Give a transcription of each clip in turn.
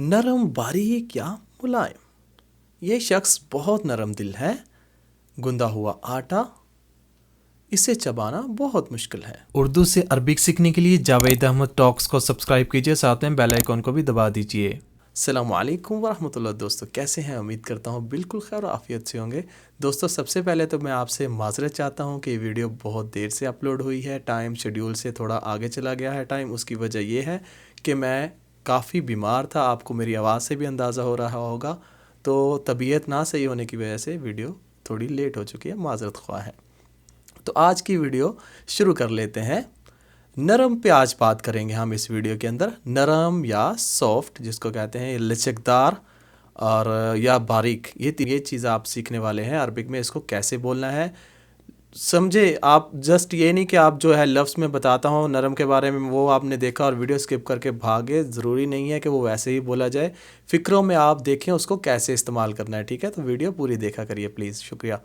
नरम बारीक या मुलायम। ये शख्स बहुत नरम दिल है। गुंदा हुआ आटा, इसे चबाना बहुत मुश्किल है। उर्दू से अरबिक सीखने के लिए जावेद अहमद टॉक्स को सब्सक्राइब कीजिए, साथ में बेल आइकन को भी दबा दीजिए। अस्सलामु अलैकुम वरहमतुल्लाह। दोस्तों कैसे हैं? उम्मीद करता हूँ बिल्कुल खैर और आफियत से होंगे। दोस्तों सबसे पहले तो मैं आपसे माजरत चाहता हूँ कि ये वीडियो बहुत देर से अपलोड हुई है। टाइम शेड्यूल से थोड़ा आगे चला गया है टाइम। उसकी वजह ये है कि मैं काफ़ी बीमार था, आपको मेरी आवाज़ से भी अंदाज़ा हो रहा होगा। तो तबीयत ना सही होने की वजह से वीडियो थोड़ी लेट हो चुकी है, माजरत ख्वाह है। तो आज की वीडियो शुरू कर लेते हैं। नरम पे आज बात करेंगे हम इस वीडियो के अंदर। नरम या सॉफ्ट जिसको कहते हैं, लचकदार और या बारीक, ये चीज़ आप सीखने वाले हैं। अरबिक में इसको कैसे बोलना है समझे आप। जस्ट ये नहीं कि आप जो है लफ्ज़ में बताता हूँ नरम के बारे में, वो आपने देखा और वीडियो स्किप करके भागे। ज़रूरी नहीं है कि वो वैसे ही बोला जाए। फ़िक्रों में आप देखें उसको कैसे इस्तेमाल करना है, ठीक है? तो वीडियो पूरी देखा करिए प्लीज़, शुक्रिया।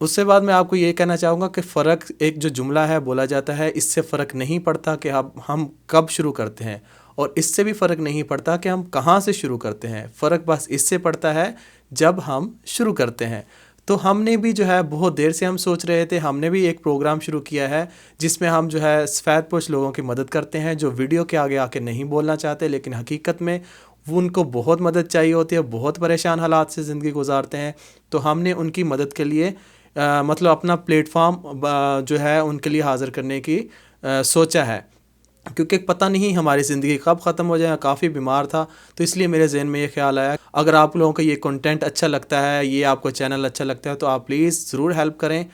उससे बाद मैं आपको ये कहना चाहूँगा कि फ़र्क, एक जो जुमला है बोला जाता है, इससे फ़र्क नहीं पड़ता कि हम कब शुरू करते हैं, और इससे भी फ़र्क नहीं पड़ता कि हम कहाँ से शुरू करते हैं। फ़र्क बस इससे पड़ता है जब हम शुरू करते हैं। तो हमने भी जो है बहुत देर से हम सोच रहे थे, हमने भी एक प्रोग्राम शुरू किया है जिसमें हम जो है सफ़ेद पोश लोगों की मदद करते हैं, जो वीडियो के आगे आके नहीं बोलना चाहते लेकिन हकीकत में वो उनको बहुत मदद चाहिए होती है, बहुत परेशान हालात से ज़िंदगी गुजारते हैं। तो हमने उनकी मदद के लिए मतलब अपना प्लेटफॉर्म जो है उनके लिए हाज़िर करने की सोचा है, क्योंकि पता नहीं हमारी ज़िंदगी कब ख़त्म हो जाए। काफ़ी बीमार था तो इसलिए मेरे जहन में ये ख्याल आया, अगर आप लोगों को ये कंटेंट अच्छा लगता है, ये आपको चैनल अच्छा लगता है, तो आप प्लीज़ ज़रूर हेल्प करें,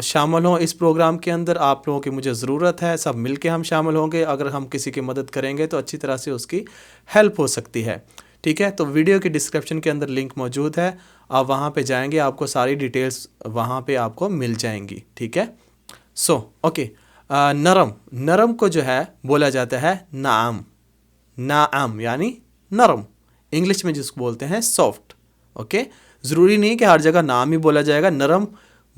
शामिल हों इस प्रोग्राम के अंदर। आप लोगों की मुझे ज़रूरत है, सब मिल के हम शामिल होंगे। अगर हम किसी की मदद करेंगे तो अच्छी तरह से उसकी हेल्प हो सकती है, ठीक है? तो वीडियो के डिस्क्रिप्शन के अंदर लिंक मौजूद है, आप वहाँ पे जाएंगे, आपको सारी डिटेल्स वहाँ पे आपको मिल जाएंगी, ठीक है? ओके। नरम को जो है बोला जाता है नाम। नाम यानी नरम, इंग्लिश में जिसको बोलते हैं सॉफ्ट। ओके, ज़रूरी नहीं कि हर जगह नाम ही बोला जाएगा। नरम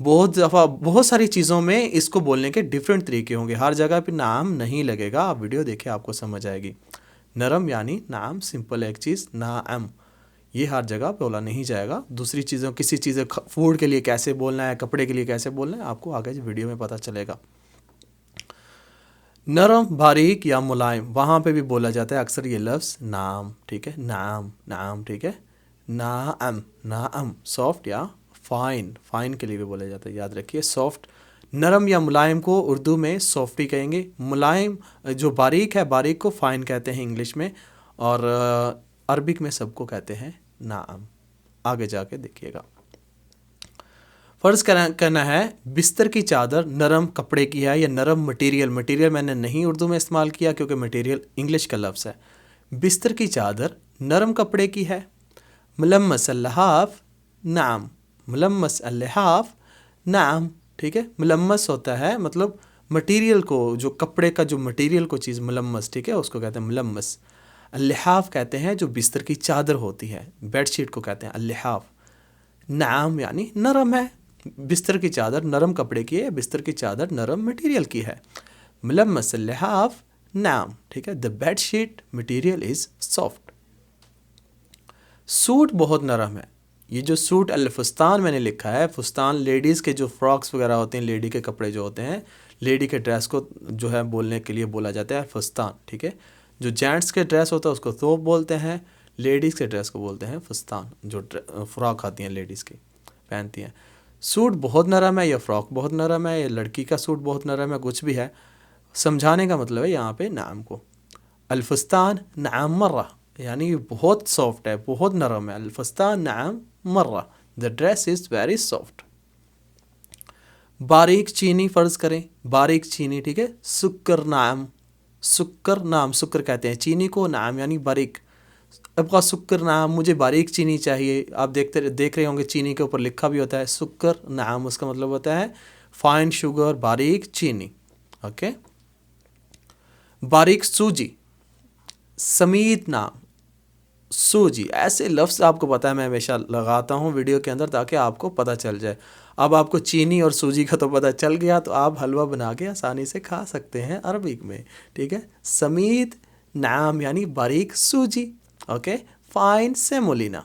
बहुत दफ़ा बहुत सारी चीज़ों में इसको बोलने के डिफरेंट तरीके होंगे, हर जगह पे नाम नहीं लगेगा। आप वीडियो देखिए, आपको समझ आएगी। नरम यानी नाम, सिंपल एक चीज़, नाम, ये हर जगह बोला नहीं जाएगा। दूसरी चीज़ों, किसी चीज़ फूड के लिए कैसे बोलना है, कपड़े के लिए कैसे बोलना है, आपको आगे वीडियो में पता चलेगा। नरम, बारीक या मुलायम, वहाँ पे भी बोला जाता है अक्सर ये लफ्ज़ नाम, ठीक है? नाम, नाम, ठीक है? नाम, नाम। सॉफ्ट या फ़ाइन, फ़ाइन के लिए भी बोला जाता है, याद रखिए। सॉफ्ट, नरम या मुलायम को उर्दू में सॉफ्ट ही कहेंगे। मुलायम जो बारीक है, बारीक को फ़ाइन कहते हैं इंग्लिश में, और अरबिक में सबको कहते हैं नाम। आगे जाके देखिएगा। फ़र्ज़ करना है बिस्तर की चादर नरम कपड़े की है, या नरम मटेरियल। मटेरियल मैंने नहीं उर्दू में इस्तेमाल किया क्योंकि मटेरियल इंग्लिश का लफ्ज़ है। बिस्तर की चादर नरम कपड़े की है। मुलम्मस अल्लहाफ, नाम। मुलम्मस अल्लहाफ, नाम, ठीक है? मुलम्मस होता है मतलब मटेरियल को, जो कपड़े का जो मटेरियल को चीज़ मुलम्मस, ठीक है, उसको कहते हैं मुलम्मस। अल्लहाफ कहते हैं जो बिस्तर की चादर होती है, बेडशीट को कहते हैं अल्लहाफ। नाम यानी नरम है, बिस्तर की चादर नरम कपड़े की है, बिस्तर की चादर नरम मटेरियल की है। मुलम्मस अल्लहाफ, नाम, ठीक है? The bed sheet material is soft. Suit बहुत नरम है। ये जो सूट अल-फुस्तान मैंने लिखा है, फुस्तान लेडीज़ के जो फ्रॉक्स वगैरह होते हैं, लेडी के कपड़े जो होते हैं, लेडी के ड्रेस को जो है बोलने के लिए बोला जाता है फुस्तान, ठीक है? जो जेंट्स के ड्रेस होता है उसको थोप बोलते हैं, लेडीज़ के ड्रेस को बोलते हैं फुस्तान। जो फ्रॉक आती हैं लेडीज़ की पहनती हैं। सूट बहुत नरम है, या फ्रॉक बहुत नरम है, या लड़की का सूट बहुत नरम है, कुछ भी है, समझाने का मतलब है यहाँ पे नाम को। अल-फुस्तान नाम मर्रा, यानी बहुत सॉफ्ट है, बहुत नरम है। अल-फुस्तान नाम मर्रा, the dress is very soft. बारीक चीनी फ़र्ज़ करें, बारीक चीनी, ठीक है? सुक्कर नाम, सुक्कर नाम, सुक्कर कहते हैं चीनी को, नाम यानी बारीक। अबका सुक्कर नाम, मुझे बारीक चीनी चाहिए। आप देख रहे होंगे चीनी के ऊपर लिखा भी होता है सुक्कर नाम, उसका मतलब होता है फाइन शुगर, बारीक चीनी। ओके। बारीक सूजी, समीत नाम, सूजी। ऐसे लफ्ज़ आपको पता है मैं हमेशा लगाता हूँ वीडियो के अंदर ताकि आपको पता चल जाए। अब आपको चीनी और सूजी का तो पता चल गया, तो आप हलवा बना के आसानी से खा सकते हैं अरबिक में, ठीक है? समीत नाम यानी बारीक सूजी, ओके, फाइन सेमोलिना।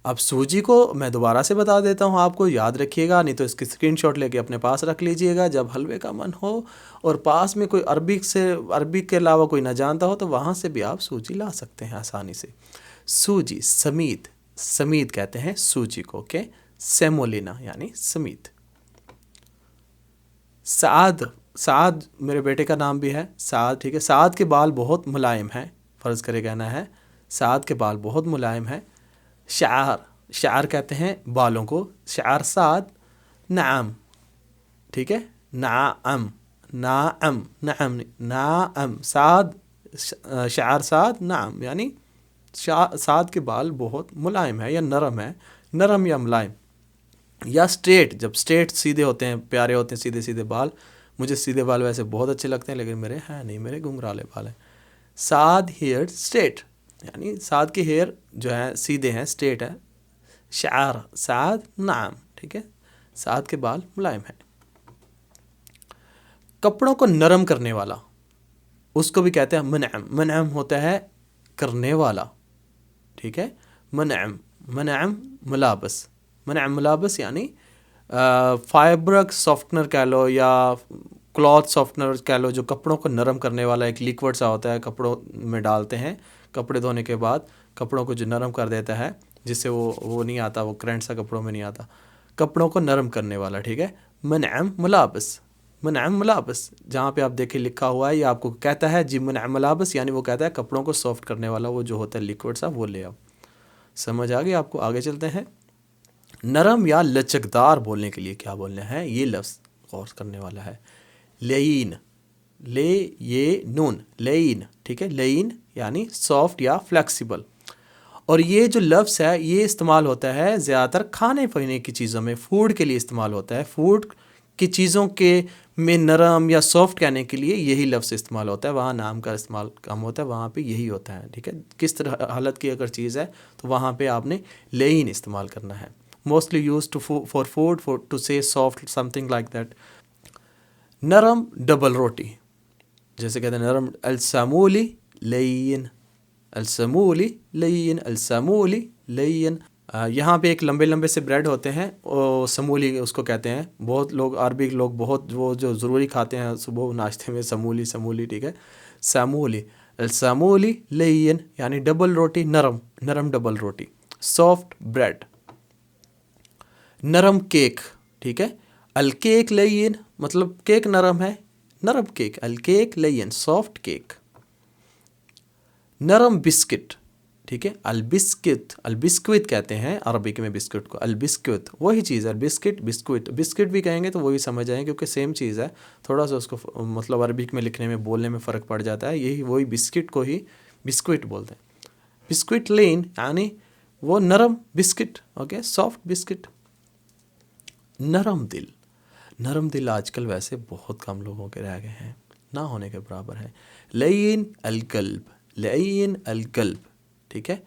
अब सूजी को मैं दोबारा से बता देता हूँ, आपको याद रखिएगा, नहीं तो इसकी स्क्रीनशॉट लेके अपने पास रख लीजिएगा। जब हलवे का मन हो और पास में कोई अरबिक के अलावा कोई ना जानता हो तो वहाँ से भी आप सूजी ला सकते हैं आसानी से। सूजी, समीद, समीद कहते हैं सूजी को, ओके। सेमोलिना यानी समीद। साद, साद मेरे बेटे का नाम भी है, साद, ठीक है। साद के बाल बहुत मुलायम हैं, फ़र्ज़ करे कहना है साद के बाल बहुत मुलायम हैं। शार, शार कहते हैं बालों को, शार साद, नाम, ठीक है, नाम, नाम, नाम, नाम, साद, शार साद, नाम यानी साद के बाल बहुत मुलायम है या नरम है, नरम या मुलायम। या स्ट्रेट, जब स्ट्रेट सीधे होते हैं, प्यारे होते हैं सीधे सीधे बाल। मुझे सीधे बाल वैसे बहुत अच्छे लगते हैं, लेकिन मेरे हैं नहीं, मेरे घुंघराले बाल हैं। साद हेयर स्ट्रेट यानी साद के हेयर जो है सीधे हैं, स्ट्रेट है। शार साद, नाम, ठीक है, साद के बाल मुलायम हैं। कपड़ों को नरम करने वाला, उसको भी कहते हैं मनअम। मनअम होता है करने वाला, ठीक है। मनअम, मनअम मुलाबस, मनअम मुलाबस यानी फाइब्रिक सॉफ्टनर कह लो या क्लॉथ सॉफ्टनर कह लो, जो कपड़ों को नरम करने वाला एक लिक्विड सा होता है, कपड़ों में डालते हैं कपड़े धोने के बाद, कपड़ों को जो नरम कर देता है, जिससे वो नहीं आता, वो करंट सा कपड़ों में नहीं आता, कपड़ों को नरम करने वाला, ठीक है। मनअम मुलाबस, मनअम मुलाबस, जहाँ पे आप देखें लिखा हुआ है, ये आपको कहता है जी मनअम मुलाबस, यानी वो कहता है कपड़ों को सॉफ्ट करने वाला वो जो होता है लिक्विड सा, वो ले आओ। समझ आ गई आपको? आगे चलते हैं। नरम या लचकदार बोलने के लिए क्या बोलना है, ये लफ्ज़ गौर करने वाला है। लेयीन, ले ये नून, लेयीन, ठीक है, लेयीन यानी सॉफ्ट या फ्लेक्सिबल। और ये जो लफ्ज़ है ये इस्तेमाल होता है ज़्यादातर खाने पीने की चीज़ों में, फूड के लिए इस्तेमाल होता है। फूड की चीज़ों के में नरम या सॉफ्ट कहने के लिए यही लफ्ज़ इस्तेमाल होता है, वहाँ नाम का इस्तेमाल कम होता है, वहाँ पे यही होता है, ठीक है। किस तरह हालत की अगर चीज़ है तो वहाँ पे आपने लेयीन इस्तेमाल करना है। Mostly use to for food, for to say soft, something like that. नरम डबल रोटी, जैसे कहते हैं नरम, अलसामूली लयीन, अलसामूली लयीन, अलसामूली लयीन। यहाँ पे एक लंबे लंबे से ब्रेड होते हैं, और समूली उसको कहते हैं। बहुत लोग अरबी लोग बहुत वो जो ज़रूरी खाते हैं सुबह नाश्ते में, समूली, समूली, ठीक है, समूली, अलसामूली लयीन यानी डबल रोटी, नरम, नरम डबल रोटी, सॉफ्ट ब्रेड। नरम केक, ठीक है, अल केक लयीन मतलब केक नरम है, नरम केक, अल केक लयीन सॉफ्ट केक। नरम बिस्किट, ठीक है, अल बिस्किट, अल बिस्कुट कहते हैं अरबिक में बिस्कुट को, अल बिस्कुट वही चीज़ है, बिस्किट बिस्कुट, बिस्किट भी कहेंगे तो वही समझ आएंगे क्योंकि सेम चीज़ है, थोड़ा सा उसको मतलब अरबिक में लिखने में बोलने में फ़र्क पड़ जाता है, यही वही बिस्किट को ही बिस्कुट बोलते हैं। बिस्कुट लेन यानी वो नरम बिस्किट, ओके, सॉफ्ट बिस्किट। नरम दिल, नरम दिल आजकल वैसे बहुत कम लोगों के रह गए हैं, ना होने के बराबर है। लयीन अलकल्ब, लयीन अलकल्ब, ठीक है,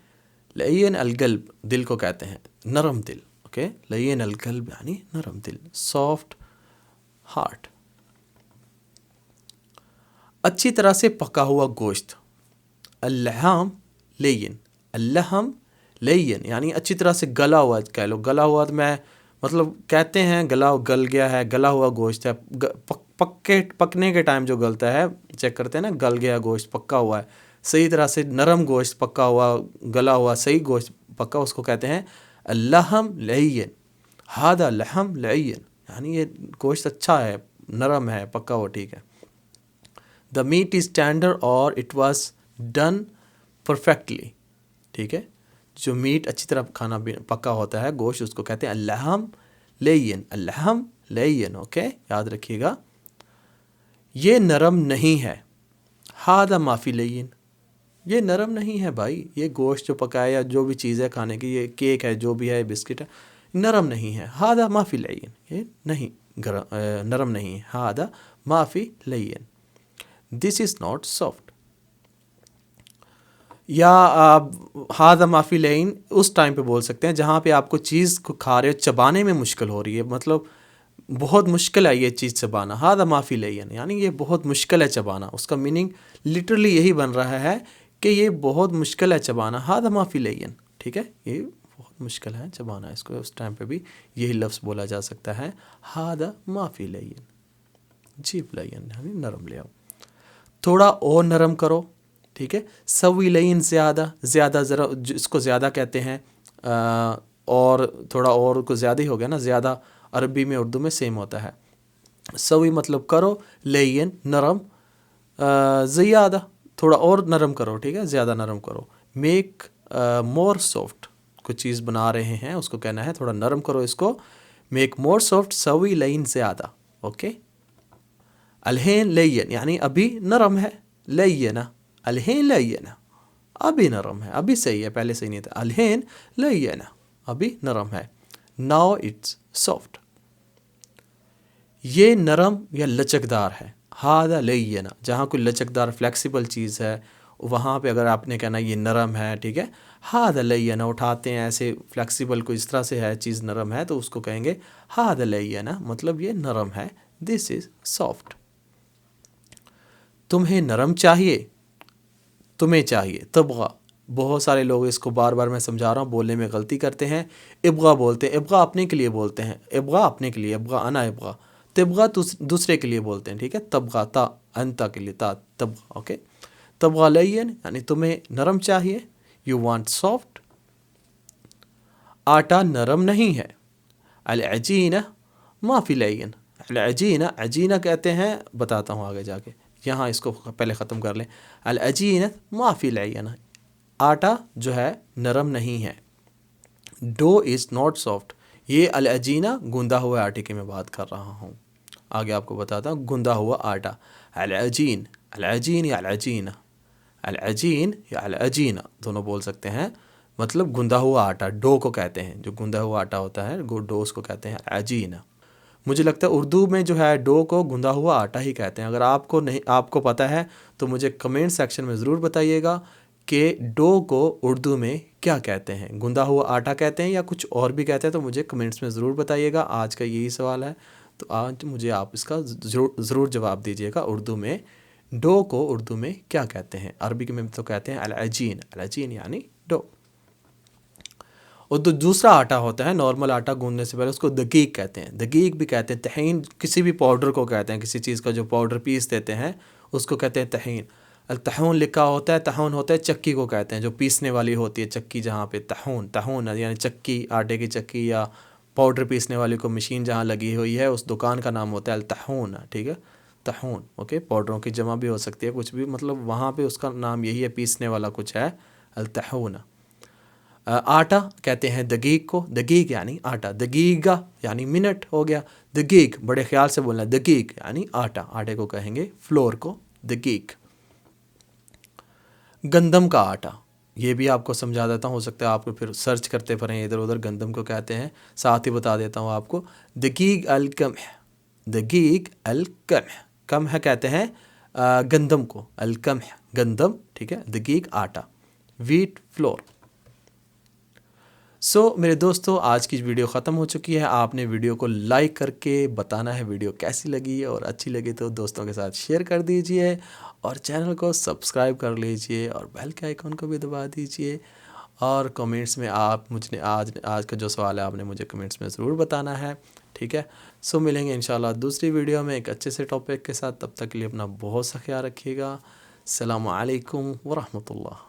लयीन अलकल्ब दिल को कहते हैं, नरम दिल, ओके, लयीन अलकल्ब यानी नरम दिल, सॉफ्ट हार्ट। अच्छी तरह से पका हुआ गोश्त, अल्लहम लयीन, अल्लहम लयीन यानी अच्छी तरह से गला हुआ कह लो, गला हुआ तो मैं मतलब कहते हैं गला गल गया है, गला हुआ गोश्त है, पकने के टाइम जो गलता है चेक करते हैं ना, गल गया गोश्त, पक्का हुआ है सही तरह से, नरम गोश्त पक्का हुआ, गला हुआ सही गोश्त पक्का, उसको कहते हैं अल्लहम लयीन, हादा लहम लयीन यानी ये गोश्त अच्छा है, नरम है, पक्का हुआ, ठीक है। द मीट इज़ टेंडर और इट वाज डन परफेक्टली, ठीक है, जो मीट अच्छी तरह खाना पक्का होता है गोश्त, उसको कहते हैं अल्लहम लयीन, अल्लहम लयीन, ओके, याद रखिएगा। ये नरम नहीं है, हादा माफ़ी लयीन, ये नरम नहीं है भाई, ये गोश्त जो पकाया या जो भी चीज़ है खाने की, ये केक है जो भी है, बिस्किट है, नरम नहीं है, हादा माफ़ी लयीन, ये नहीं नरम नहीं है, हादा माफ़ी लयीन, दिस इज़ नॉट सॉफ्ट। या हादा माफ़ी लयीन उस टाइम पे बोल सकते हैं जहाँ पे आपको चीज़ को खा रहे हो चबाने में मुश्किल हो रही है, मतलब بہت مشکل ہے یہ چیز چبانا. ہادہ معافی لین یعنی یہ بہت مشکل ہے چبانا. اس کا میننگ لٹرلی یہی بن رہا ہے کہ یہ بہت مشکل ہے چبانا. ہادہ معافی لین. ٹھیک ہے, یہ بہت مشکل ہے چبانا. اس کو اس ٹائم پہ بھی یہی لفظ بولا جا سکتا ہے, ہادہ معافی لین. جیب لین یعنی نرم لے آؤ. تھوڑا اور نرم کرو. ٹھیک ہے, سوی لین زیادہ, زیادہ ذرا اس کو زیادہ کہتے ہیں, اور تھوڑا اور کو زیادہ ہی ہو گیا نا, زیادہ عربی میں اردو میں سیم ہوتا ہے. سوی مطلب کرو, لین نرم, زیادہ تھوڑا اور نرم کرو. ٹھیک ہے, زیادہ نرم کرو. میک مور سافٹ, کوئی چیز بنا رہے ہیں اس کو کہنا ہے تھوڑا نرم کرو اس کو. میک مور سافٹ, سوی لین زیادہ. اوکے, الحین لین یعنی ابھی نرم ہے. لینا, الحین لینا, ابھی نرم ہے, ابھی صحیح ہے, پہلے صحیح نہیں تھا. الحین لینا, ابھی نرم ہے. ناؤ اٹس سافٹ, یہ نرم یا لچکدار ہے. ہادہ لینا, جہاں کوئی لچکدار فلیکسیبل چیز ہے وہاں پہ اگر آپ نے کہنا یہ نرم ہے. ٹھیک ہے, ہادہ لینا, اٹھاتے ہیں ایسے فلیکسیبل کوئی اس طرح سے ہے چیز نرم ہے تو اس کو کہیں گے ہادہ لینا, مطلب یہ نرم ہے. دس از سافٹ. تمہیں نرم چاہیے, تمہیں چاہیے. تبغا, بہت سارے لوگ اس کو بار بار میں سمجھا رہا ہوں بولنے میں غلطی کرتے ہیں. ابغا بولتے ہیں, ابغا اپنے کے لیے بولتے ہیں, ابغا اپنے کے لیے, ابغا انا ابغا. تبغا دوسرے کے لیے بولتے ہیں. ٹھیک ہے, تبغا تا انتا کے لیے, تا تبغا. اوکے, تبغا لین یعنی تمہیں نرم چاہیے. You want soft. آٹا نرم نہیں ہے. العجینہ ما فی لین. العجینہ, عجینہ کہتے ہیں, بتاتا ہوں آگے جا کے, یہاں اس کو پہلے ختم کر لیں. العجینہ ما فی لین, آٹا جو ہے نرم نہیں ہے. Do is not soft. یہ العجینہ گوندا ہوا آٹے کی میں بات کر رہا ہوں. آگے آپ کو بتاتا ہوں گوندا ہوا آٹا. العجین, العجین یا العجینہ, العجین یا العجینہ دونوں بول سکتے ہیں. مطلب گوندا ہوا آٹا, ڈو کو کہتے ہیں, جو گوندا ہوا آٹا ہوتا ہے ڈو اس کو کہتے ہیں العجینہ. مجھے لگتا ہے اردو میں جو ہے ڈو کو گوندا ہوا آٹا ہی کہتے ہیں. اگر آپ کو نہیں, آپ کو پتہ ہے تو مجھے کمنٹ سیکشن میں ضرور بتائیے گا کہ ڈو کو اردو میں کیا کہتے ہیں. گوندا ہوا آٹا کہتے ہیں یا کچھ اور بھی کہتے ہیں, تو مجھے کمنٹس میں ضرور بتائیے گا. آج کا یہی سوال ہے, تو آج مجھے آپ اس کا ضرور جواب دیجیے گا. اردو میں ڈو کو اردو میں کیا کہتے ہیں؟ عربی میں تو کہتے ہیں العجین. العجین یعنی ڈو. اور دوسرا آٹا ہوتا ہے نارمل آٹا گوندنے سے پہلے, اس کو دقیق کہتے ہیں. دقیق بھی کہتے ہیں. طحین کسی بھی پاؤڈر کو کہتے ہیں, کسی چیز کا جو پاؤڈر پیس دیتے ہیں اس کو کہتے ہیں طحین. الطحون لکھا ہوتا ہے, طحون ہوتا ہے چکی کو کہتے ہیں, جو پیسنے والی ہوتی ہے چکی, جہاں پہ طحون, طحون یعنی چکی, آٹے کی چکی یا پاؤڈر پیسنے والی کو مشین جہاں لگی ہوئی ہے اس دکان کا نام ہوتا ہے الطحون. ٹھیک ہے, طحون. اوکے, پاؤڈروں کی جمع بھی ہو سکتی ہے کچھ بھی, مطلب وہاں پہ اس کا نام یہی ہے, پیسنے والا کچھ ہے, الطحون. آٹا کہتے ہیں دقیق کو. دقیق یعنی آٹا. دقیقہ یعنی منٹ ہو گیا. دقیق بڑے خیال سے بولنا ہے. دقیق یعنی آٹا, آٹے کو کہیں گے فلور کو دقیق. گندم کا آٹا, یہ بھی آپ کو سمجھا دیتا ہوں, ہو سکتا ہے آپ کو پھر سرچ کرتے پھریں ادھر ادھر. گندم کو کہتے ہیں, ساتھ ہی بتا دیتا ہوں آپ کو, دقیق القمح. دقیق القمح, قمح کہتے ہیں گندم کو, القمح گندم. ٹھیک ہے, دقیق آٹا, ویٹ فلور. میرے دوستو, آج کی ویڈیو ختم ہو چکی ہے. آپ نے ویڈیو کو لائک کر کے بتانا ہے ویڈیو کیسی لگی, اور اچھی لگی تو دوستوں کے ساتھ شیئر کر دیجئے, اور چینل کو سبسکرائب کر لیجئے, اور بیل کے آئیکن کو بھی دبا دیجئے. اور کمنٹس میں آپ مجھے آج کا جو سوال ہے آپ نے مجھے کمنٹس میں ضرور بتانا ہے. ٹھیک ہے, ملیں گے انشاءاللہ دوسری ویڈیو میں ایک اچھے سے ٹاپک کے ساتھ. تب تک کے لیے اپنا بہت سا خیال رکھیے گا. السلام علیکم ورحمۃ اللہ.